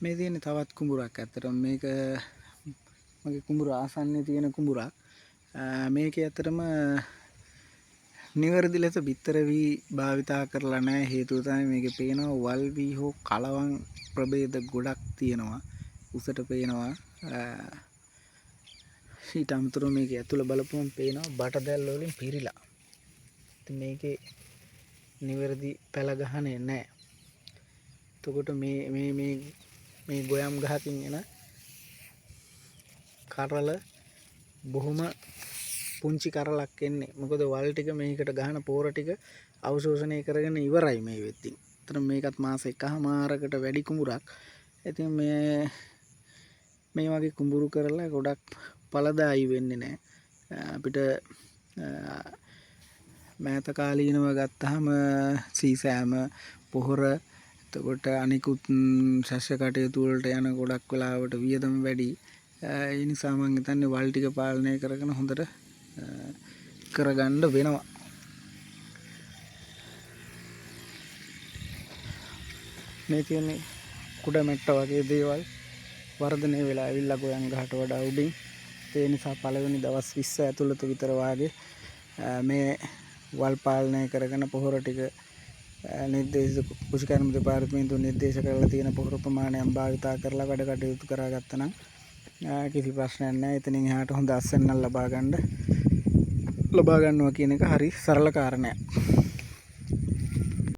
මේ තියෙන්නේ තවත් කුඹුරක්. ඇත්තටම මේක මගේ කුඹුර ආසන්නයේ තියෙන කුඹුරක්. මේකේ ඇත්තටම නිවැරදි ලෙස බිත්තර වී භාවිතා කරලා නැහැ. හේතුව තමයි මේකේ පේනවා වල් වී හෝ කලවම් ප්‍රභේද ගොඩක් තියෙනවා. උසට පේනවා. ඊට අමතරව මේකේ ඇතුළ බලපුවම පේනවා බට දැල් වලින් පිරීලා. ඉතින් මේකේ නිවැරදි පැල ගහන්නේ නැහැ. එතකොට මේ ගොයම් ගහකින් එන කරල බොහොම පුංචි කරලක් එන්නේ. මොකද වල් ටික මේකට ගහන පෝර ටික අවශෝෂණය කරගෙන ඉවරයි මේ වෙද්දී. අතන මේකත් මාස එකමාරකට වැඩි කුඹුරක්. ඉතින් මේ වගේ කුඹුරු කරලා ගොඩක් ඵලදායී වෙන්නේ නැහැ. අපිට මෑත කාලීනව ගත්තාම සීසෑම පොහොර එතකොට අනිකුත් ශස්‍ය කටයුතු වලට යන ගොඩක් වෙලාවට වියදම වැඩි. ඒ නිසා මම හිතන්නේ වල් ටික පාලනය කරගෙන හොඳට කරගන්න වෙනවා. මේ තියෙන්නේ කුඩ මැට්ට වගේ දේවල් වර්ධනය වෙලා ඇවිල්ලා ගොයන් ගහට වඩා උඩින්. ඒ නිසා පළවෙනි දවස් 20 ඇතුළත විතර වාගේ මේ වල් පාලනය කරගෙන පොහොර ටික නිර්දේශ කෘෂිකර්ම දෙපාර්තමේන්තුව නිර්දේශ කරලා තියෙන පොහොර ප්‍රමාණයක් භාවිතා කරලා වැඩ කටයුතු කරගත්තා නම් කිසි ප්‍රශ්නයක් නැහැ. එතනින් එහාට හොඳ අස්වැන්නක් ලබා ගන්නවා කියන එක හරි සරල කාරණයක්.